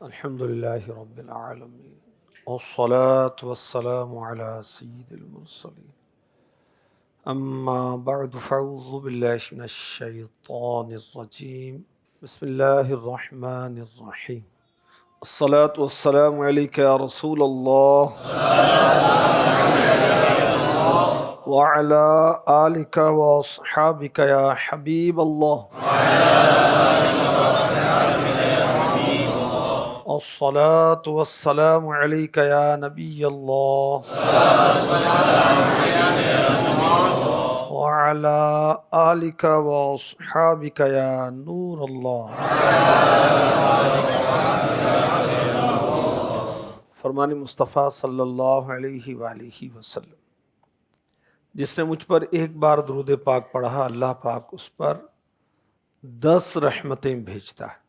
الحمد لله رب العالمين والصلاة والسلام على سيد المرسلين أما بعد فأعوذ بالله من الشيطان الرجيم بسم الله الرحمن الرحيم الصلاة والسلام عليك يا رسول الله وعلى آلك وأصحابك يا حبيب الله الصلاة والسلام عليك يا نبي الله وعلى آلك وأصحابك يا نور الله. فرمان مصطفیٰ صلی اللہ علیہ وآلہ وسلم، جس نے مجھ پر ایک بار درود پاک پڑھا اللہ پاک اس پر 10 رحمتیں بھیجتا ہے.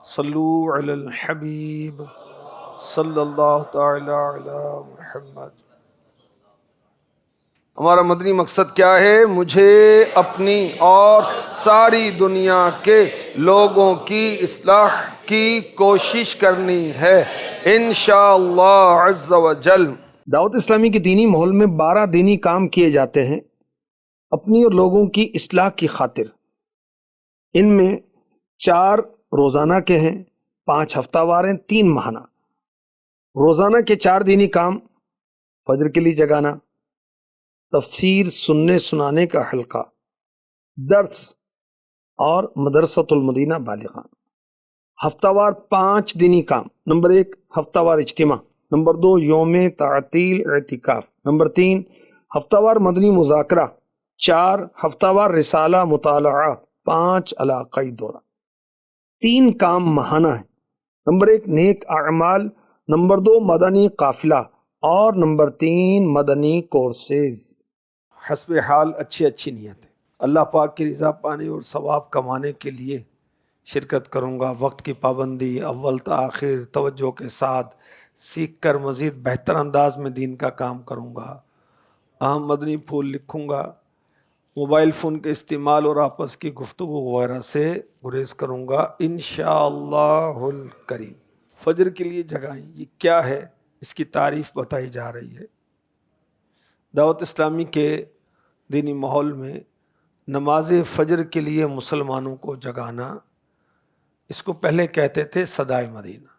صلو علی الحبیب صلی اللہ تعالی علی محمد. ہمارا مدنی مقصد کیا ہے؟ مجھے اپنی اور ساری دنیا کے لوگوں کی اصلاح کی کوشش کرنی ہے انشاءاللہ عز و جل. دعوت اسلامی کے دینی ماحول میں 12 دینی کام کیے جاتے ہیں اپنی اور لوگوں کی اصلاح کی خاطر. ان میں 4 روزانہ کے ہیں، 5 ہفتہ وار ہیں، 3 ماہانہ. روزانہ کے 4 دینی کام: فجر کے لیے جگانا، تفسیر سننے سنانے کا حلقہ، درس اور مدرسۃ المدینہ بالغان. ہفتہ وار 5 دینی کام: نمبر 1 ہفتہ وار اجتماع، نمبر 2 یوم تعطیل اعتکاف، نمبر 3 ہفتہ وار مدنی مذاکرہ، 4 ہفتہ وار رسالہ مطالعہ، 5 علاقائی دورہ. 3 کام ماہانہ ہیں: نمبر 1 نیک اعمال، نمبر 2 مدنی قافلہ اور نمبر 3 مدنی کورسز. حسب حال اچھی نیت ہے. اللہ پاک کی رضا پانے اور ثواب کمانے کے لیے شرکت کروں گا. وقت کی پابندی، اول تا آخر توجہ کے ساتھ سیکھ کر مزید بہتر انداز میں دین کا کام کروں گا. اہم مدنی پھول لکھوں گا. موبائل فون کے استعمال اور آپس کی گفتگو وغیرہ سے گریز کروں گا انشاءاللہ الکریم. فجر کے لیے جگائیں، یہ کیا ہے؟ اس کی تعریف بتائی جا رہی ہے. دعوت اسلامی کے دینی ماحول میں نماز فجر کے لیے مسلمانوں کو جگانا، اس کو پہلے کہتے تھے صدائے مدینہ.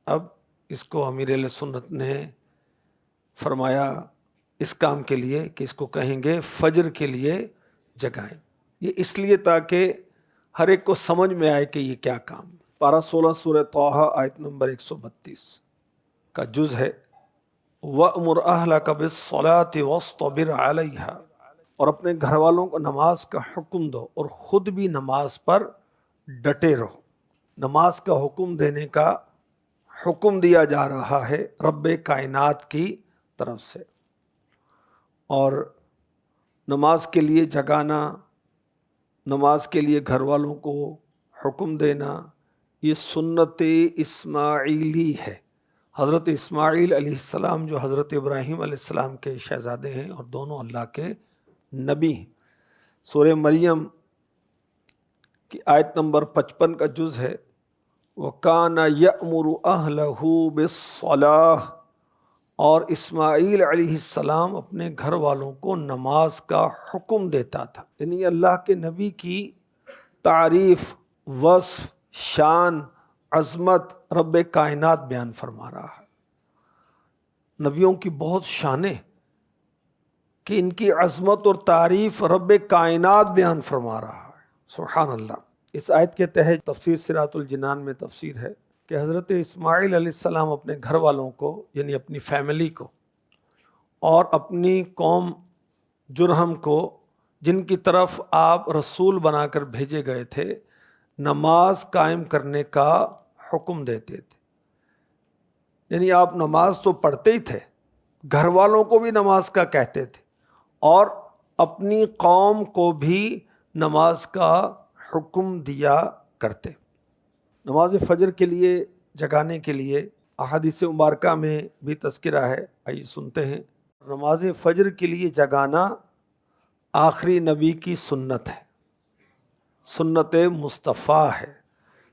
اب اس کو امیر اہل سنت نے فرمایا اس کام کے لیے کہ اس کو کہیں گے فجر کے لیے جگائیں. یہ اس لیے تاکہ ہر ایک کو سمجھ میں آئے کہ یہ کیا کام. پارہ 16 سورہ طٰہٰ آیت نمبر 132 کا جز ہے. وَأْمُرْ أَهْلَكَ بِالصَّلَاةِ وَاصْطَبِرْ عَلَيْهَا، اور اپنے گھر والوں کو نماز کا حکم دو اور خود بھی نماز پر ڈٹے رہو. نماز کا حکم دینے کا حکم دیا جا رہا ہے رب کائنات کی طرف سے. اور نماز کے لیے جگانا، نماز کے لیے گھر والوں کو حکم دینا، یہ سنت اسماعیلی ہے. حضرت اسماعیل علیہ السلام جو حضرت ابراہیم علیہ السلام کے شہزادے ہیں اور دونوں اللہ کے نبی ہیں. سورہ مریم کی آیت نمبر 55 کا جز ہے. وَكَانَ يَأْمُرُ أَهْلَهُ بِالصَّلَاةِ، اور اسماعیل علیہ السلام اپنے گھر والوں کو نماز کا حکم دیتا تھا. یعنی اللہ کے نبی کی تعریف، وصف، شان، عظمت رب کائنات بیان فرما رہا ہے. نبیوں کی بہت شانیں کہ ان کی عظمت اور تعریف رب کائنات بیان فرما رہا ہے. سبحان اللہ. اس آیت کے تحت تفسیر صراط الجنان میں تفسیر ہے کہ حضرت اسماعیل علیہ السلام اپنے گھر والوں کو، یعنی اپنی فیملی کو اور اپنی قوم جرہم کو، جن کی طرف آپ رسول بنا کر بھیجے گئے تھے، نماز قائم کرنے کا حکم دیتے تھے. یعنی آپ نماز تو پڑھتے ہی تھے، گھر والوں کو بھی نماز کا کہتے تھے اور اپنی قوم کو بھی نماز کا حکم دیا کرتے. نماز فجر کے لیے جگانے کے لیے احادیث مبارکہ میں بھی تذکرہ ہے. آئیے سنتے ہیں. نماز فجر کے لیے جگانا آخری نبی کی سنت ہے، سنت مصطفیٰ ہے.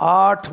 8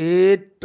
8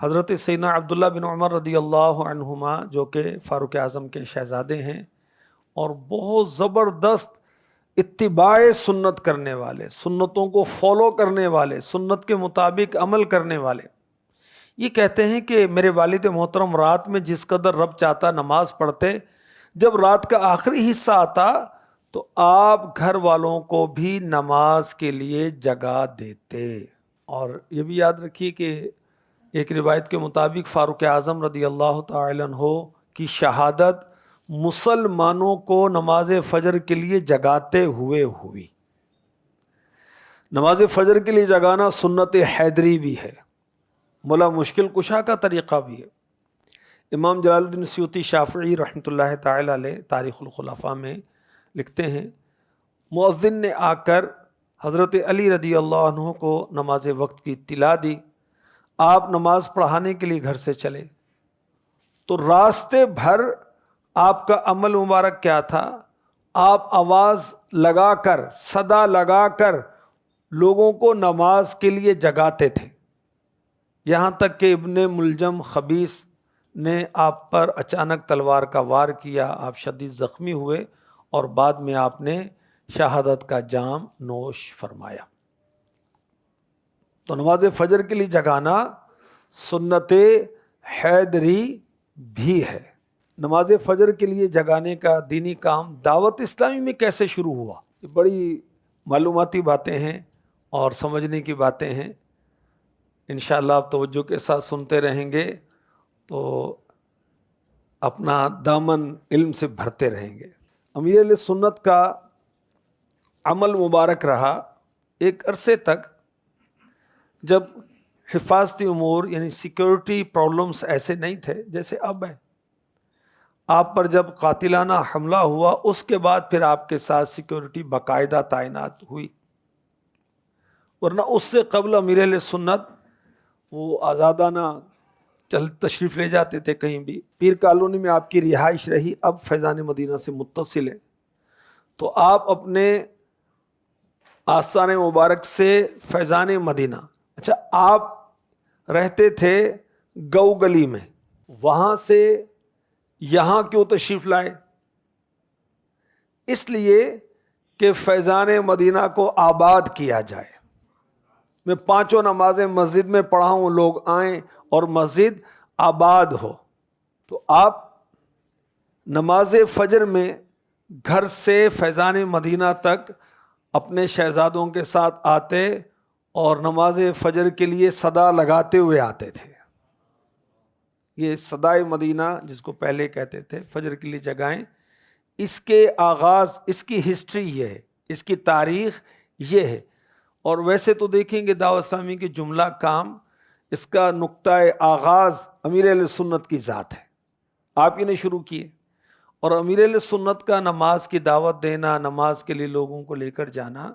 حضرت سیدنا عبداللہ بن عمر رضی اللہ عنہما جو کہ فاروق اعظم کے شہزادے ہیں اور بہت زبردست اتباع سنت کرنے والے، سنتوں کو فالو کرنے والے، سنت کے مطابق عمل کرنے والے، یہ کہتے ہیں کہ میرے والد محترم رات میں جس قدر رب چاہتا نماز پڑھتے، جب رات کا آخری حصہ آتا تو آپ گھر والوں کو بھی نماز کے لیے جگہ دیتے۔ اور یہ بھی یاد رکھیے کہ ایک روایت کے مطابق فاروق اعظم رضی اللہ تعالی عنہ کی شہادت مسلمانوں کو نماز فجر کے لیے جگاتے ہوئے ہوئی۔ نماز فجر کے لیے جگانا سنت حیدری بھی ہے، مولا مشکل کشا کا طریقہ بھی ہے۔ امام جلال الدین سیوطی شافعی رحمۃ اللہ تعالی علیہ تاریخ الخلفاء میں لکھتے ہیں، مؤذن نے آ کر حضرت علی رضی اللہ عنہ کو نماز وقت کی اطلاع دی، آپ نماز پڑھانے کے لیے گھر سے چلے تو راستے بھر آپ کا عمل مبارک کیا تھا؟ آپ آواز لگا کر، صدا لگا کر لوگوں کو نماز کے لیے جگاتے تھے، یہاں تک کہ ابن ملجم خبیث نے آپ پر اچانک تلوار کا وار کیا، آپ شدید زخمی ہوئے اور بعد میں آپ نے شہادت کا جام نوش فرمایا۔ تو نماز فجر کے لیے جگانا سنت حیدری بھی ہے۔ نماز فجر کے لیے جگانے کا دینی کام دعوت اسلامی میں کیسے شروع ہوا؟ یہ بڑی معلوماتی باتیں ہیں اور سمجھنے کی باتیں ہیں، انشاءاللہ آپ توجہ کے ساتھ سنتے رہیں گے تو اپنا دامن علم سے بھرتے رہیں گے۔ امیر اہل سنت کا عمل مبارک رہا ایک عرصے تک جب حفاظتی امور یعنی سیکیورٹی پرابلمس ایسے نہیں تھے جیسے اب ہیں۔ آپ پر جب قاتلانہ حملہ ہوا اس کے بعد پھر آپ کے ساتھ سیکیورٹی باقاعدہ تعینات ہوئی، ورنہ اس سے قبل امیر اہل سنت وہ آزادانہ تشریف لے جاتے تھے کہیں بھی۔ پیر کالونی میں آپ کی رہائش رہی، اب فیضان مدینہ سے متصل ہے، تو آپ اپنے آستان مبارک سے فیضان مدینہ، اچھا آپ رہتے تھے گو گلی میں، وہاں سے یہاں کیوں تشریف لائے؟ اس لیے کہ فیضان مدینہ کو آباد کیا جائے۔ میں 5 نمازیں مسجد میں پڑھاؤں، لوگ آئیں اور مسجد آباد ہو۔ تو آپ نماز فجر میں گھر سے فیضان مدینہ تک اپنے شہزادوں کے ساتھ آتے اور نماز فجر کے لیے صدا لگاتے ہوئے آتے تھے۔ یہ صدائے مدینہ جس کو پہلے کہتے تھے، فجر کے لیے جگائیں، اس کے آغاز، اس کی ہسٹری یہ ہے، اس کی تاریخ یہ ہے۔ اور ویسے تو دیکھیں گے دعوت اسلامی کے جملہ کام، اس کا نقطۂ آغاز امیر اہل سنت کی ذات ہے، آپ ہی نے شروع کیے۔ اور امیر اہل سنت کا نماز کی دعوت دینا، نماز کے لیے لوگوں کو لے کر جانا،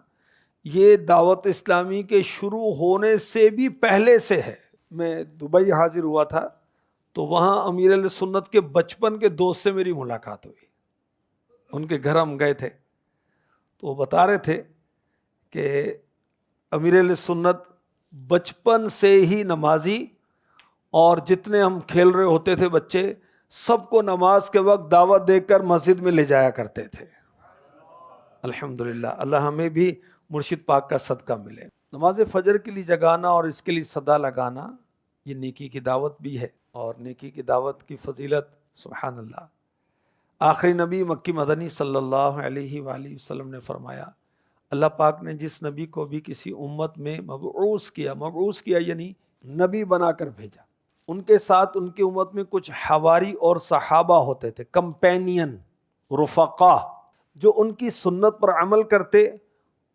یہ دعوت اسلامی کے شروع ہونے سے بھی پہلے سے ہے۔ میں دبئی حاضر ہوا تھا تو وہاں امیر اہل سنت کے بچپن کے دوست سے میری ملاقات ہوئی، ان کے گھر ہم گئے تھے تو وہ بتا رہے تھے کہ امیر اہل سنت بچپن سے ہی نمازی، اور جتنے ہم کھیل رہے ہوتے تھے بچے، سب کو نماز کے وقت دعوت دے کر مسجد میں لے جایا کرتے تھے۔ الحمدللہ، اللہ ہمیں بھی مرشد پاک کا صدقہ ملے۔ نماز فجر کے لیے جگانا اور اس کے لیے صدا لگانا یہ نیکی کی دعوت بھی ہے، اور نیکی کی دعوت کی فضیلت سبحان اللہ۔ آخری نبی مکی مدنی صلی اللہ علیہ وآلہ وسلم نے فرمایا، اللہ پاک نے جس نبی کو بھی کسی امت میں مبعوث کیا یعنی نبی بنا کر بھیجا، ان کے ساتھ ان کی امت میں کچھ حواری اور صحابہ ہوتے تھے، کمپینین، رفقا، جو ان کی سنت پر عمل کرتے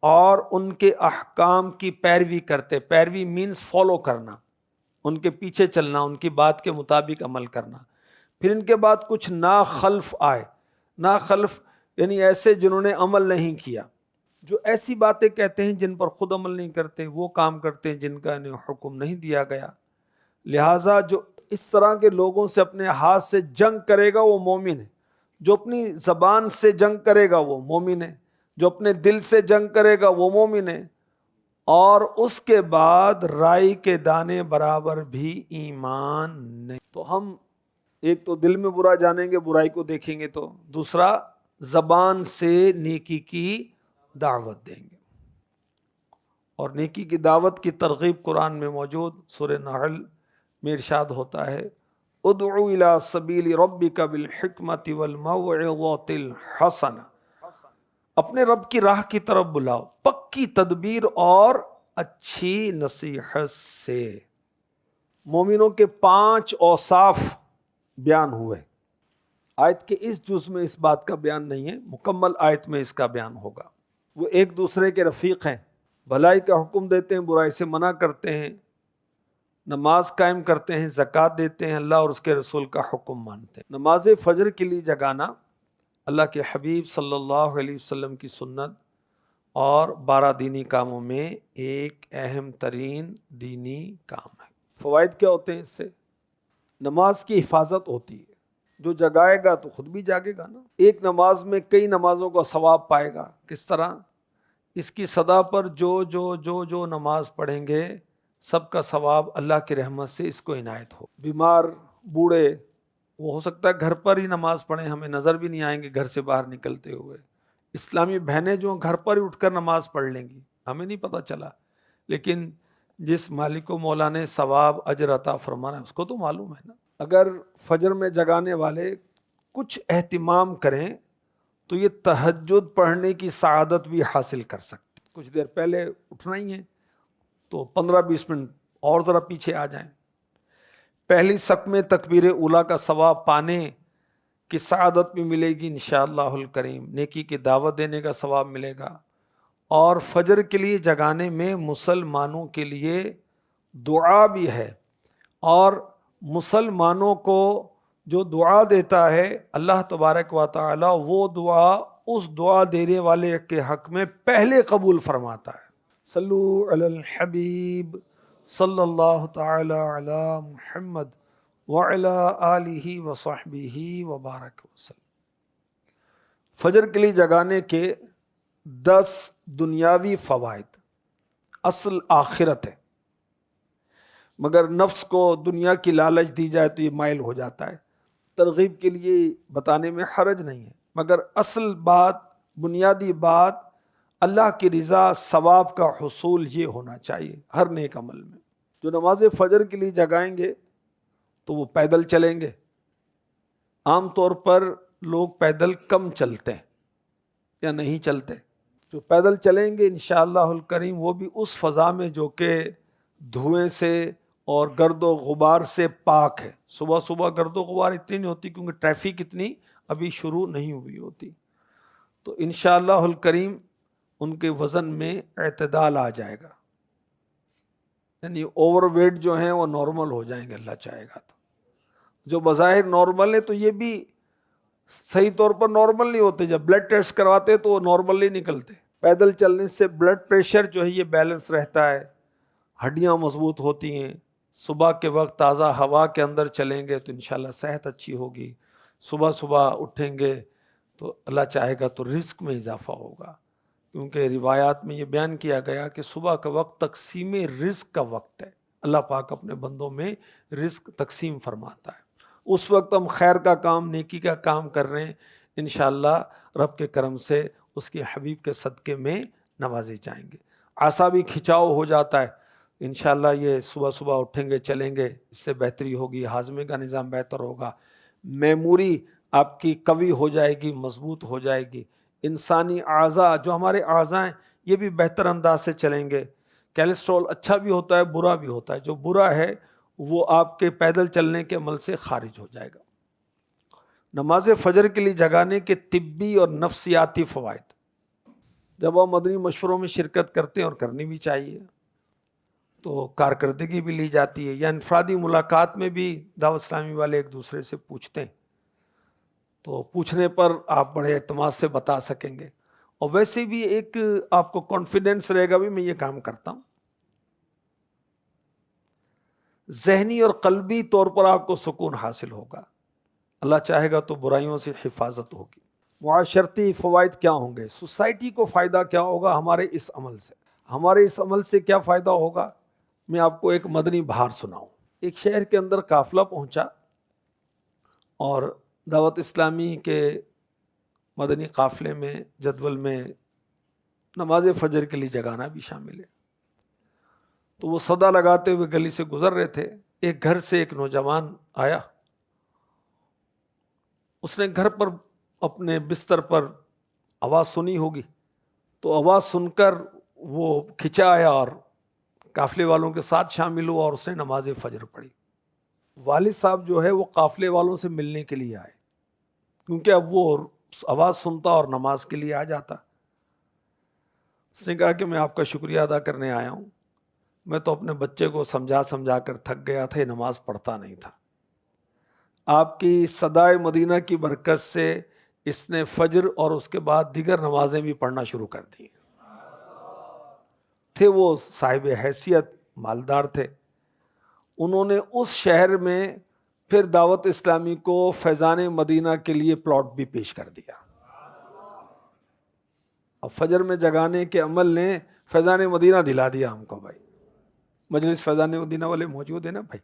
اور ان کے احکام کی پیروی کرتے۔ پیروی مینز فالو کرنا، ان کے پیچھے چلنا، ان کی بات کے مطابق عمل کرنا۔ پھر ان کے بعد کچھ ناخلف آئے، ناخلف یعنی ایسے جنہوں نے عمل نہیں کیا، جو ایسی باتیں کہتے ہیں جن پر خود عمل نہیں کرتے، وہ کام کرتے ہیں جن کا انہیں حکم نہیں دیا گیا۔ لہٰذا جو اس طرح کے لوگوں سے اپنے ہاتھ سے جنگ کرے گا وہ مومن ہے، جو اپنی زبان سے جنگ کرے گا وہ مومن ہے، جو اپنے دل سے جنگ کرے گا وہ مومن ہے، اور اس کے بعد رائی کے دانے برابر بھی ایمان نہیں. تو ہم ایک تو دل میں برا جانیں گے، برائی کو دیکھیں گے، تو دوسرا زبان سے نیکی کی دعوت دیں گے. اور نیکی کی دعوت کی ترغیب قرآن میں موجود. سورہ نحل میں ارشاد ہوتا ہے ادعو الی سبیل ربک بالحکمت والموعظۃ الحسنہ، اپنے رب کی راہ کی طرف بلاؤ پکی تدبیر اور اچھی نصیحت سے. مومنوں کے 5 اوصاف بیان ہوئے. آیت کے اس جز میں اس بات کا بیان نہیں ہے، مکمل آیت میں اس کا بیان ہوگا. وہ ایک دوسرے کے رفیق ہیں، بھلائی کا حکم دیتے ہیں، برائی سے منع کرتے ہیں، نماز قائم کرتے ہیں، زکوٰۃ دیتے ہیں، اللہ اور اس کے رسول کا حکم مانتے ہیں. نماز فجر کے لیے جگانا اللہ کے حبیب صلی اللہ علیہ وسلم کی سنت اور 12 دینی کاموں میں ایک اہم ترین دینی کام ہے. فوائد کیا ہوتے ہیں اس سے؟ نماز کی حفاظت ہوتی ہے. جو جگائے گا تو خود بھی جاگے گا نا. ایک نماز میں کئی نمازوں کا ثواب پائے گا. کس طرح؟ اس کی صدا پر جو نماز پڑھیں گے سب کا ثواب اللہ کی رحمت سے اس کو عنایت ہو. بیمار بوڑھے، وہ ہو سکتا ہے گھر پر ہی نماز پڑھیں، ہمیں نظر بھی نہیں آئیں گے گھر سے باہر نکلتے ہوئے. اسلامی بہنیں جو گھر پر ہی اٹھ کر نماز پڑھ لیں گی، ہمیں نہیں پتہ چلا، لیکن جس مالک و مولا نے ثواب اجر عطا فرمانا ہے اس کو تو معلوم ہے نا. اگر فجر میں جگانے والے کچھ اہتمام کریں تو یہ تہجد پڑھنے کی سعادت بھی حاصل کر سکتے. کچھ دیر پہلے اٹھنا ہی ہے تو 15-20 منٹ اور ذرا پیچھے آ جائیں. پہلی صف میں تکبیر اولیٰ کا ثواب پانے کی سعادت بھی ملے گی انشاءاللہ الکریم. نیکی کی دعوت دینے کا ثواب ملے گا. اور فجر کے لیے جگانے میں مسلمانوں کے لیے دعا بھی ہے، اور مسلمانوں کو جو دعا دیتا ہے اللہ تبارک و تعالی، وہ دعا اس دعا دینے والے کے حق میں پہلے قبول فرماتا ہے. صلو علی الحبیب صلی اللہ تعالی علی محمد وعلی آلہ وصحبہ وبارک وسلم. فجر کے لیے جگانے کے 10 دنیاوی فوائد. اصل آخرت ہے، مگر نفس کو دنیا کی لالچ دی جائے تو یہ مائل ہو جاتا ہے. ترغیب کے لیے بتانے میں حرج نہیں ہے، مگر اصل بات، بنیادی بات اللہ کی رضا، ثواب کا حصول یہ ہونا چاہیے ہر نیک عمل میں. جو نماز فجر کے لیے جگائیں گے تو وہ پیدل چلیں گے. عام طور پر لوگ پیدل کم چلتے ہیں یا نہیں چلتے. جو پیدل چلیں گے انشاءاللہ الکریم وہ بھی اس فضا میں جو کہ دھوئیں سے اور گرد و غبار سے پاک ہے. صبح صبح گرد و غبار اتنی نہیں ہوتی کیونکہ ٹریفک اتنی ابھی شروع نہیں ہوئی ہوتی. تو انشاءاللہ الکریم ان کے وزن میں اعتدال آ جائے گا، یعنی اوور ویٹ جو ہیں وہ نارمل ہو جائیں گے اللہ چاہے گا تو. جو بظاہر نارمل ہے تو یہ بھی صحیح طور پر نارمل نہیں ہوتے. جب بلڈ ٹیسٹ کرواتے تو وہ نارمل نہیں نکلتے. پیدل چلنے سے بلڈ پریشر جو ہے یہ بیلنس رہتا ہے، ہڈیاں مضبوط ہوتی ہیں. صبح کے وقت تازہ ہوا کے اندر چلیں گے تو انشاءاللہ صحت اچھی ہوگی. صبح صبح اٹھیں گے تو اللہ چاہے گا تو رزق میں اضافہ ہوگا، کیونکہ روایات میں یہ بیان کیا گیا کہ صبح کا وقت تقسیم رزق کا وقت ہے. اللہ پاک اپنے بندوں میں رزق تقسیم فرماتا ہے. اس وقت ہم خیر کا کام، نیکی کا کام کر رہے ہیں، انشاءاللہ رب کے کرم سے اس کے حبیب کے صدقے میں نوازے جائیں گے. اعصابی کھچاؤ ہو جاتا ہے، انشاءاللہ یہ صبح صبح اٹھیں گے چلیں گے، اس سے بہتری ہوگی، ہاضمے کا نظام بہتر ہوگا، میموری آپ کی قوی ہو جائے گی، مضبوط ہو جائے گی. انسانی اعضاء، جو ہمارے اعضاء ہیں یہ بھی بہتر انداز سے چلیں گے. کیلیسٹرول اچھا بھی ہوتا ہے، برا بھی ہوتا ہے. جو برا ہے وہ آپ کے پیدل چلنے کے عمل سے خارج ہو جائے گا. نماز فجر کے لیے جگانے کے طبی اور نفسیاتی فوائد. جب ہم مدنی مشوروں میں شرکت کرتے ہیں، اور کرنی بھی چاہیے، تو کارکردگی بھی لی جاتی ہے. یا انفرادی ملاقات میں بھی دعوت اسلامی والے ایک دوسرے سے پوچھتے ہیں، تو پوچھنے پر آپ بڑے اعتماد سے بتا سکیں گے. اور ویسے بھی ایک آپ کو کانفیڈنس رہے گا بھی میں یہ کام کرتا ہوں. ذہنی اور قلبی طور پر آپ کو سکون حاصل ہوگا. اللہ چاہے گا تو برائیوں سے حفاظت ہوگی. معاشرتی فوائد کیا ہوں گے؟ سوسائٹی کو فائدہ کیا ہوگا ہمارے اس عمل سے؟ ہمارے اس عمل سے کیا فائدہ ہوگا؟ میں آپ کو ایک مدنی بہار سناؤں۔ ایک شہر کے اندر قافلہ پہنچا اور دعوت اسلامی کے مدنی قافلے میں جدول میں نماز فجر کے لیے جگانا بھی شامل ہے۔ تو وہ صدا لگاتے ہوئے گلی سے گزر رہے تھے، ایک گھر سے ایک نوجوان آیا، اس نے گھر پر اپنے بستر پر آواز سنی ہوگی، تو آواز سن کر وہ کھنچا آیا اور قافلے والوں کے ساتھ شامل ہوا اور اس نے نماز فجر پڑھی۔ والد صاحب جو ہے وہ قافلے والوں سے ملنے کے لیے آئے، کیونکہ اب وہ آواز سنتا اور نماز کے لیے آ جاتا۔ اس نے کہا کہ میں آپ کا شکریہ ادا کرنے آیا ہوں، میں تو اپنے بچے کو سمجھا سمجھا کر تھک گیا تھا، یہ نماز پڑھتا نہیں تھا، آپ کی صدائے مدینہ کی برکت سے اس نے فجر اور اس کے بعد دیگر نمازیں بھی پڑھنا شروع کر دی۔ تھے وہ صاحب حیثیت، مالدار تھے، انہوں نے اس شہر میں پھر دعوت اسلامی کو فیضان مدینہ کے لیے پلاٹ بھی پیش کر دیا۔ اب فجر میں جگانے کے عمل نے فیضان مدینہ دلا دیا ہم کو۔ بھائی مجلس فیضان مدینہ والے موجود ہیں نا بھائی،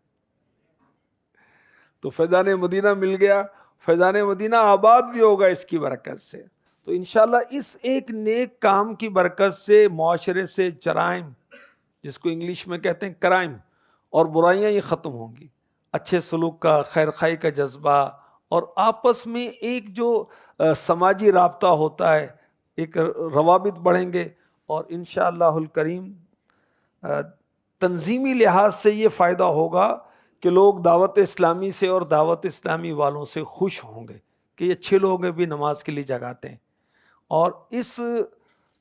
تو فیضان مدینہ مل گیا، فیضان مدینہ آباد بھی ہوگا اس کی برکت سے۔ تو انشاءاللہ اس ایک نیک کام کی برکت سے معاشرے سے جرائم، جس کو انگلش میں کہتے ہیں کرائم، اور برائیاں یہ ختم ہوں گی، اچھے سلوک کا، خیر خواہی کا جذبہ، اور آپس میں ایک جو سماجی رابطہ ہوتا ہے، ایک روابط بڑھیں گے، اور انشاءاللہ الکریم تنظیمی لحاظ سے یہ فائدہ ہوگا کہ لوگ دعوت اسلامی سے اور دعوت اسلامی والوں سے خوش ہوں گے کہ یہ اچھے لوگ ہیں بھی نماز کے لیے جگاتے ہیں۔ اور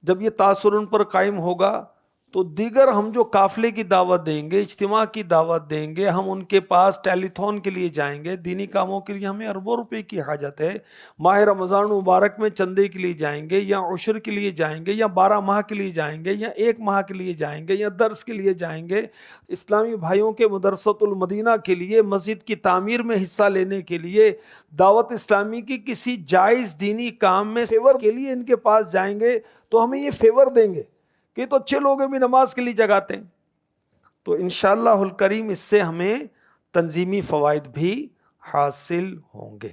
جب یہ تاثر ان پر قائم ہوگا تو دیگر ہم جو قافلے کی دعوت دیں گے، اجتماع کی دعوت دیں گے، ہم ان کے پاس ٹیلی تھون کے لیے جائیں گے، دینی کاموں کے لیے ہمیں اربوں روپے کی حاجت ہے، ماہ رمضان مبارک میں چندے کے لیے جائیں گے، یا عشر کے لیے جائیں گے، یا 12 ماہ کے لیے جائیں گے، یا 1 ماہ کے لیے جائیں گے، یا درس کے لیے جائیں گے، اسلامی بھائیوں کے مدرسۃ المدینہ کے لیے، مسجد کی تعمیر میں حصہ لینے کے لیے، دعوت اسلامی کی کسی جائز دینی کام میں فیور کے لیے ان کے پاس جائیں گے تو ہمیں یہ فیور دیں گے کہ تو اچھے لوگ بھی نماز کے لیے جگاتے ہیں۔ تو انشاءاللہ الکریم اس سے ہمیں تنظیمی فوائد بھی حاصل ہوں گے۔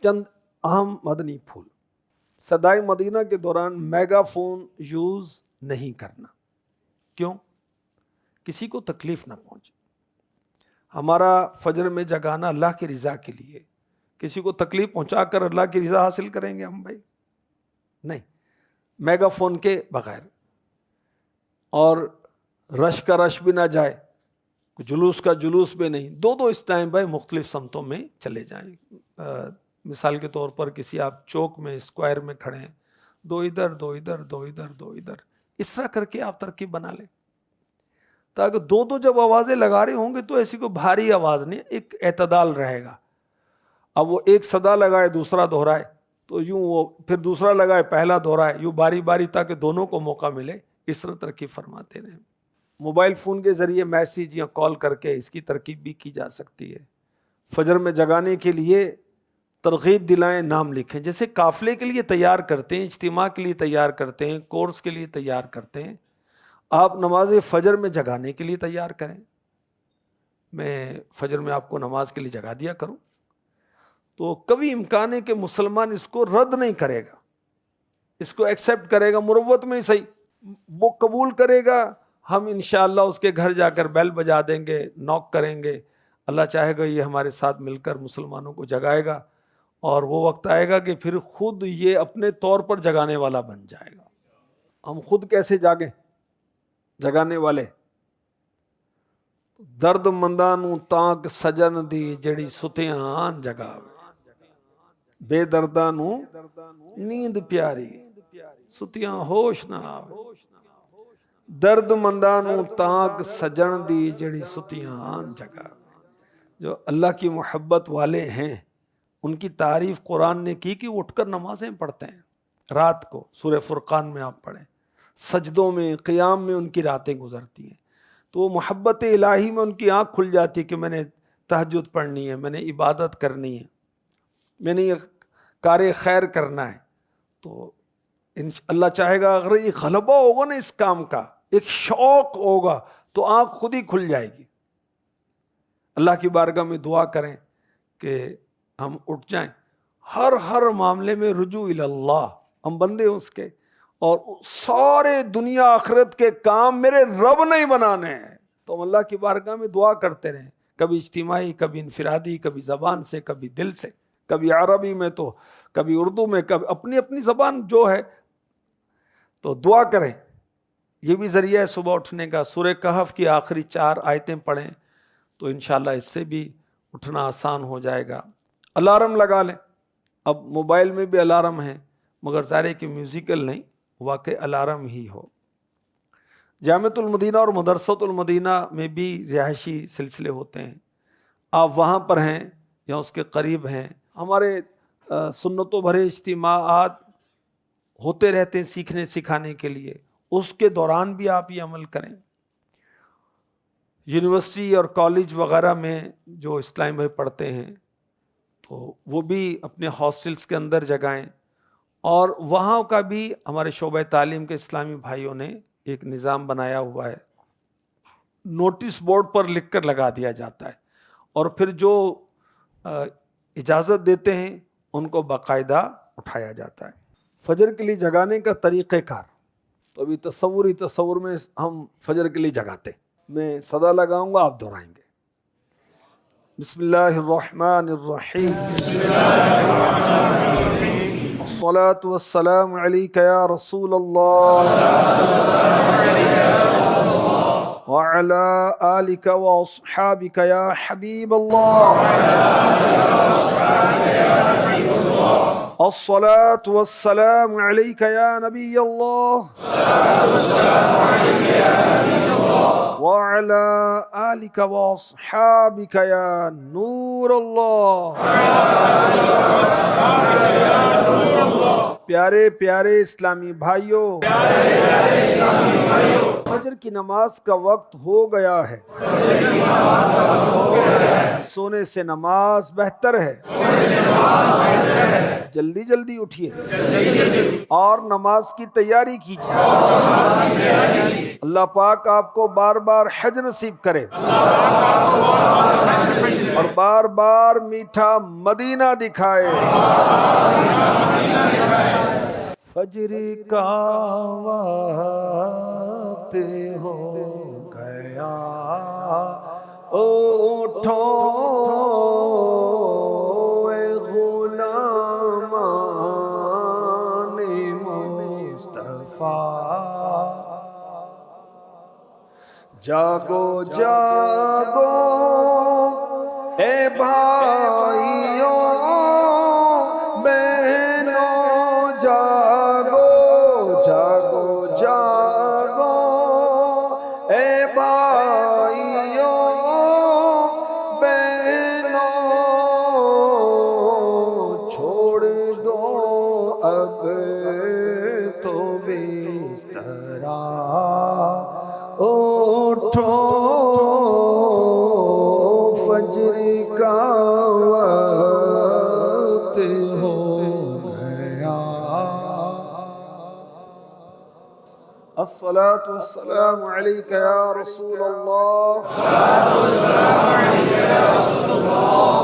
چند اہم مدنی پھول۔ صدائے مدینہ کے دوران میگا فون یوز نہیں کرنا۔ کیوں؟ کسی کو تکلیف نہ پہنچے۔ ہمارا فجر میں جگانا اللہ کی رضا کے لیے، کسی کو تکلیف پہنچا کر اللہ کی رضا حاصل کریں گے ہم؟ بھائی نہیں، میگا فون کے بغیر، اور رش کا رش بھی نہ جائے، جلوس کا جلوس بھی نہیں، دو اس ٹائم بھائی مختلف سمتوں میں چلے جائیں۔ مثال کے طور پر کسی آپ چوک میں، اسکوائر میں کھڑے ہیں، 2 ادھر 2 ادھر 2 ادھر 2 ادھر، اس طرح کر کے آپ ترکیب بنا لیں، تاکہ دو جب آوازیں لگا رہے ہوں گے تو ایسی کوئی بھاری آواز نہیں، ایک اعتدال رہے گا۔ اب وہ ایک صدا لگائے دوسرا دہرائے، تو یوں وہ پھر دوسرا لگائے پہلا دہرائے، یوں باری باری، تاکہ دونوں کو موقع ملے، اس طرح ترکیب فرماتے رہیں۔ موبائل فون کے ذریعے میسیج یا کال کر کے اس کی ترکیب بھی کی جا سکتی ہے۔ فجر میں جگانے کے لیے ترغیب دلائیں، نام لکھیں، جیسے قافلے کے لیے تیار کرتے ہیں، اجتماع کے لیے تیار کرتے ہیں، کورس کے لیے تیار کرتے ہیں، آپ نماز فجر میں جگانے کے لیے تیار کریں۔ میں فجر میں آپ کو نماز کے لیے جگا دیا کروں، تو کبھی امکان ہے کہ مسلمان اس کو رد نہیں کرے گا، اس کو ایکسیپٹ کرے گا، مروت میں ہی صحیح وہ قبول کرے گا۔ ہم انشاءاللہ اس کے گھر جا کر بیل بجا دیں گے، نوک کریں گے، اللہ چاہے گا یہ ہمارے ساتھ مل کر مسلمانوں کو جگائے گا، اور وہ وقت آئے گا کہ پھر خود یہ اپنے طور پر جگانے والا بن جائے گا۔ ہم خود کیسے جاگیں جگانے والے؟ درد مندانوں تانک سجن دی جڑی ستیاں جگاوے، بے دردانوں نیند پیاری ستیاں ہوش نہ آوے، درد مندانوں تانک سجن دی جڑی ستیاں جگاوے۔ جو اللہ کی محبت والے ہیں ان کی تعریف قرآن نے کی کہ وہ اٹھ کر نمازیں پڑھتے ہیں، رات کو سورہ فرقان میں آپ پڑھیں، سجدوں میں قیام میں ان کی راتیں گزرتی ہیں، تو وہ محبت الہی میں ان کی آنکھ کھل جاتی کہ میں نے تہجد پڑھنی ہے، میں نے عبادت کرنی ہے، میں نے یہ کار خیر کرنا ہے۔ تو اللہ چاہے گا اگر یہ غلبہ ہوگا نا اس کام کا، ایک شوق ہوگا تو آنکھ خود ہی کھل جائے گی۔ اللہ کی بارگاہ میں دعا کریں کہ ہم اٹھ جائیں، ہر معاملے میں رجوع اللہ، ہم بندے اس کے، اور سارے دنیا آخرت کے کام میرے رب نہیں بنانے ہیں، تو ہم اللہ کی بارگاہ میں دعا کرتے رہیں، کبھی اجتماعی، کبھی انفرادی، کبھی زبان سے، کبھی دل سے، کبھی عربی میں تو کبھی اردو میں، کبھی اپنی اپنی زبان جو ہے، تو دعا کریں۔ یہ بھی ذریعہ ہے صبح اٹھنے کا۔ سورہ کہف کی آخری 4 آیتیں پڑھیں تو انشاءاللہ اس سے بھی اٹھنا آسان ہو جائے گا۔ الارم لگا لیں، اب موبائل میں بھی الارم ہیں مگر ظاہر ہے کہ میوزیکل نہیں، واقع الارم ہی ہو۔ جامعۃ المدینہ اور مدرسۃ المدینہ میں بھی رہائشی سلسلے ہوتے ہیں، آپ وہاں پر ہیں یا اس کے قریب ہیں، ہمارے سنتوں بھرے اجتماعات ہوتے رہتے ہیں سیکھنے سکھانے کے لیے، اس کے دوران بھی آپ یہ عمل کریں۔ یونیورسٹی اور کالج وغیرہ میں جو اسلام بھائی پڑھتے ہیں تو وہ بھی اپنے ہاسٹلس کے اندر جگائیں، اور وہاں کا بھی ہمارے شعبہ تعلیم کے اسلامی بھائیوں نے ایک نظام بنایا ہوا ہے، نوٹس بورڈ پر لکھ کر لگا دیا جاتا ہے، اور پھر جو اجازت دیتے ہیں ان کو باقاعدہ اٹھایا جاتا ہے۔ فجر کے لیے جگانے کا طریقہ کار، تو ابھی تصور میں ہم فجر کے لیے جگاتے، میں صدا لگاؤں گا، آپ دہرائیں گے۔ بسم اللہ الرحمن الرحیم، الصلاة والسلام علیک یا رسول اللہ وعلی آلک واصحابک یا حبیب اللہ، الصلاة والسلام علیک یا نبی اللہ وعلی آلک واصحابک یا نور اللہ۔ پیارے پیارے اسلامی بھائیوں، فجر کی نماز کا وقت ہو گیا ہے، سونے سے نماز بہتر ہے، جلدی جلدی اٹھیے اور نماز کی تیاری کیجیے۔ اللہ پاک آپ کو بار بار حج نصیب کرے اور بار بار میٹھا مدینہ دکھائے۔ فجر کا وقت ہو گیا، اٹھو اے غلامان مصطفیٰ، جاگو جاگو اے بھائیوں بہنوں، جاگو جاگو جاگو اے بھائیوں بہنوں، چھوڑ دو اب تو بسترا، اٹھو فجر کا وقت ہو گیا۔ الصلاة والسلام علیک یا رسول اللہ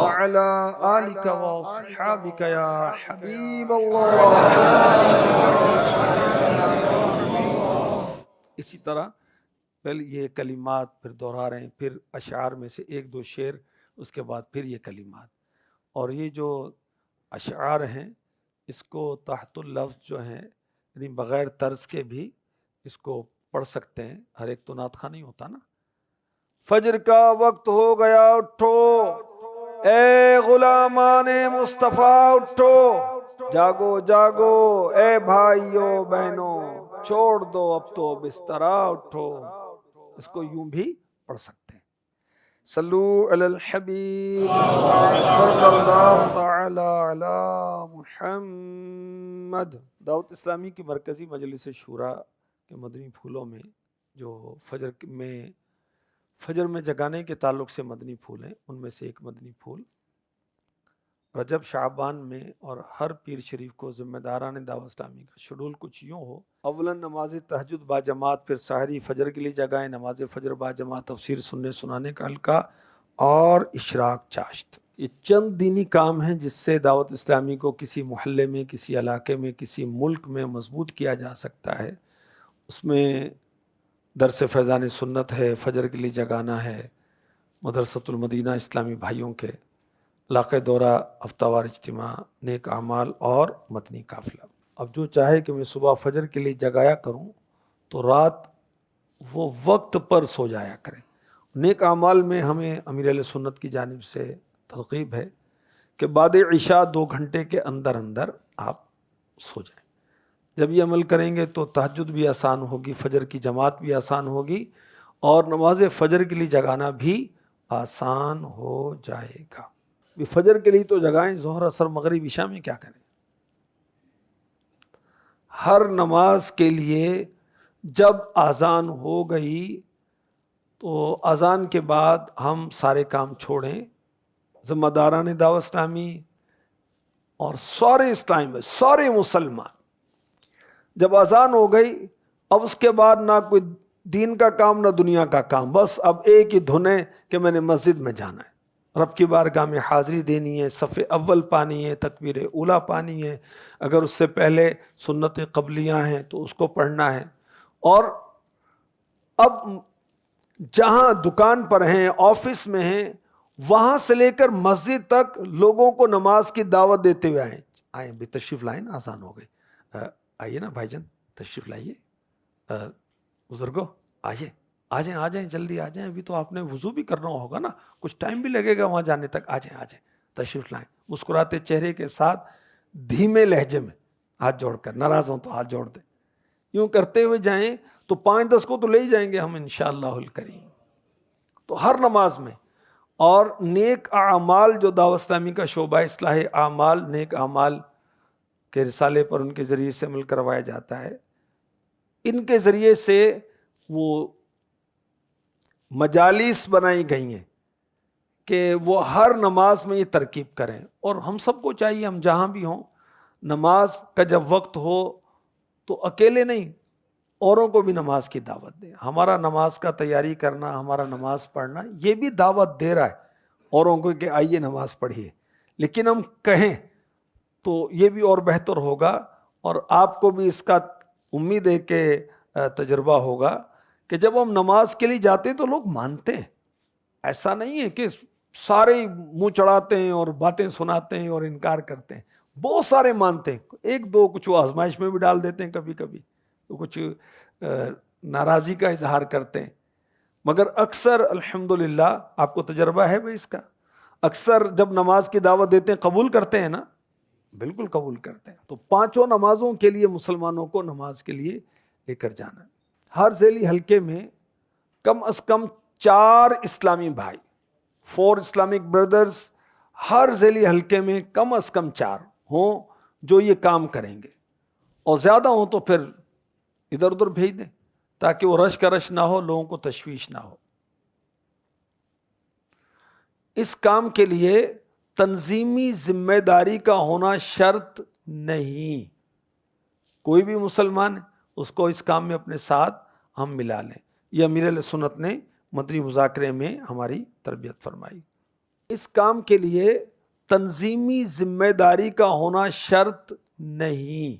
وعلی آلک واصحابک یا حبیب اللہ۔ اسی طرح پہلے یہ کلمات پھر دہرا رہے ہیں، پھر اشعار میں سے 1-2 شعر، اس کے بعد پھر یہ کلمات، اور یہ جو اشعار ہیں اس کو تحت اللفظ جو ہیں، یعنی بغیر طرز کے بھی اس کو پڑھ سکتے ہیں، ہر ایک تو نعت خواہ نہیں ہوتا نا۔ فجر کا وقت ہو گیا، اٹھو اے غلامان مصطفیٰ، اٹھو جاگو جاگو اے بھائیوں بہنوں، چھوڑ دو اب تو بسترا، اٹھو۔ اس کو یوں بھی پڑھ سکتے ہیں۔ صلو علی الحبیب صلی اللہ تعالی علی محمد۔ دعوت اسلامی کی مرکزی مجلس شورا کے مدنی پھولوں میں جو فجر میں جگانے کے تعلق سے مدنی پھول ہیں، ان میں سے ایک مدنی پھول رجب شعبان میں اور ہر پیر شریف کو ذمہ داران دعوت اسلامی کا شیڈول کچھ یوں ہو: اولاً نماز تہجد با جماعت، پھر سحری فجر کے لیے جگہیں، نماز فجر با جماعت، تفسیر سننے سنانے کا حلقہ اور اشراق چاشت۔ یہ چند دینی کام ہیں جس سے دعوت اسلامی کو کسی محلے میں، کسی علاقے میں، کسی ملک میں مضبوط کیا جا سکتا ہے۔ اس میں درس فیضان سنت ہے، فجر کے لیے جگانا ہے، مدرسۃ المدینہ اسلامی بھائیوں کے علاقہ دورہ، ہفتہ وار اجتماع، نیک اعمال اور مدنی قافلہ۔ اب جو چاہے کہ میں صبح فجر کے لیے جگایا کروں تو رات وہ وقت پر سو جایا کریں۔ نیک اعمال میں ہمیں امیر اہل سنت کی جانب سے ترغیب ہے کہ بعد عشاء 2 گھنٹے کے اندر اندر آپ سو جائیں۔ جب یہ عمل کریں گے تو تہجد بھی آسان ہوگی، فجر کی جماعت بھی آسان ہوگی اور نماز فجر کے لیے جگانا بھی آسان ہو جائے گا۔ فجر کے لیے تو جگائیں، ظہر عصر مغرب عشاء میں کیا کریں؟ ہر نماز کے لیے جب اذان ہو گئی تو اذان کے بعد ہم سارے کام چھوڑیں، ذمہ داران دعوت اسلامی اور سارے اسلام میں سارے مسلمان، جب اذان ہو گئی اب اس کے بعد نہ کوئی دین کا کام نہ دنیا کا کام، بس اب ایک ہی دھن ہے کہ میں نے مسجد میں جانا ہے، رب کی بارگاہ میں حاضری دینی ہے، صف اول پانی ہے، تکبیر اولیٰ پانی ہے، اگر اس سے پہلے سنت قبلیاں ہیں تو اس کو پڑھنا ہے، اور اب جہاں دکان پر ہیں، آفس میں ہیں، وہاں سے لے کر مسجد تک لوگوں کو نماز کی دعوت دیتے ہوئے آئیں بھی، تشریف لائیں نا، آسان ہو گئی، آئیے نا بھائی جان، تشریف لائیے، بزرگوں آئیے، آ جائیں جلدی آ جائیں، ابھی تو آپ نے وضو بھی کرنا ہوگا نا، کچھ ٹائم بھی لگے گا وہاں جانے تک، آ جائیں تشریف لائیں، مسکراتے چہرے کے ساتھ دھیمے لہجے میں ہاتھ جوڑ کر، ناراض ہوں تو ہاتھ جوڑ دیں، یوں کرتے ہوئے جائیں تو 5-10 کو تو لے ہی جائیں گے ہم انشاءاللہ الکریم۔ تو ہر نماز میں، اور نیک اعمال جو دعوت اسلامی کا شعبہ اصلاح اعمال، نیک اعمال کے رسالے پر ان کے ذریعے سے عمل کروایا جاتا ہے، ان کے ذریعے سے وہ مجالس بنائی گئی ہیں کہ وہ ہر نماز میں یہ ترکیب کریں، اور ہم سب کو چاہیے ہم جہاں بھی ہوں، نماز کا جب وقت ہو تو اکیلے نہیں، اوروں کو بھی نماز کی دعوت دیں۔ ہمارا نماز کا تیاری کرنا، ہمارا نماز پڑھنا، یہ بھی دعوت دے رہا ہے اوروں کو کہ آئیے نماز پڑھیے، لیکن ہم کہیں تو یہ بھی اور بہتر ہوگا، اور آپ کو بھی اس کا امید ہے کہ تجربہ ہوگا کہ جب ہم نماز کے لیے جاتے ہیں تو لوگ مانتے ہیں، ایسا نہیں ہے کہ سارے منہ چڑھاتے ہیں اور باتیں سناتے ہیں اور انکار کرتے ہیں، بہت سارے مانتے ہیں، 1-2 کچھ وہ آزمائش میں بھی ڈال دیتے ہیں، کبھی کبھی تو کچھ ناراضی کا اظہار کرتے ہیں، مگر اکثر الحمدللہ آپ کو تجربہ ہے بھائی اس کا، اکثر جب نماز کی دعوت دیتے ہیں قبول کرتے ہیں نا، بالکل قبول کرتے ہیں۔ تو 5 نمازوں کے لیے مسلمانوں کو نماز کے لیے لے کر جانا ہے۔ ہر ذیلی حلقے میں کم از کم 4 اسلامی بھائی، 4 اسلامک بردرز، ہر ذیلی حلقے میں کم از کم 4 ہوں جو یہ کام کریں گے، اور زیادہ ہوں تو پھر ادھر ادھر بھیج دیں تاکہ وہ رش کا رش نہ ہو، لوگوں کو تشویش نہ ہو۔ اس کام کے لیے تنظیمی ذمہ داری کا ہونا شرط نہیں، کوئی بھی مسلمان اس کو اس کام میں اپنے ساتھ ہم ملا لیں، یہ امیر اہل سنت نے مدنی مذاکرے میں ہماری تربیت فرمائی۔ اس کام کے لیے تنظیمی ذمہ داری کا ہونا شرط نہیں،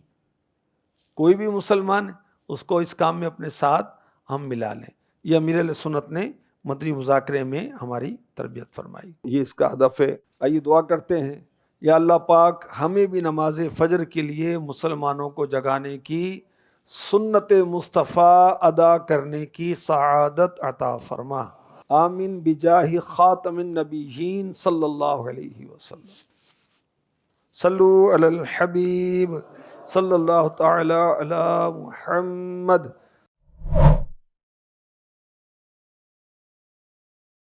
کوئی بھی مسلمان اس کو اس کام میں اپنے ساتھ ہم ملا لیں، یہ امیر اہل سنت نے مدنی مذاکرے میں ہماری تربیت فرمائی، یہ اس کا ہدف ہے۔ آئیے دعا کرتے ہیں، یا اللہ پاک ہمیں بھی نماز فجر کے لیے مسلمانوں کو جگانے کی، سنت مصطفیٰ ادا کرنے کی سعادت عطا فرما، آمین بجاہ خاتم النبیین صلی اللہ علیہ وسلم۔ صلو علی الحبیب صلی اللہ تعالی علی محمد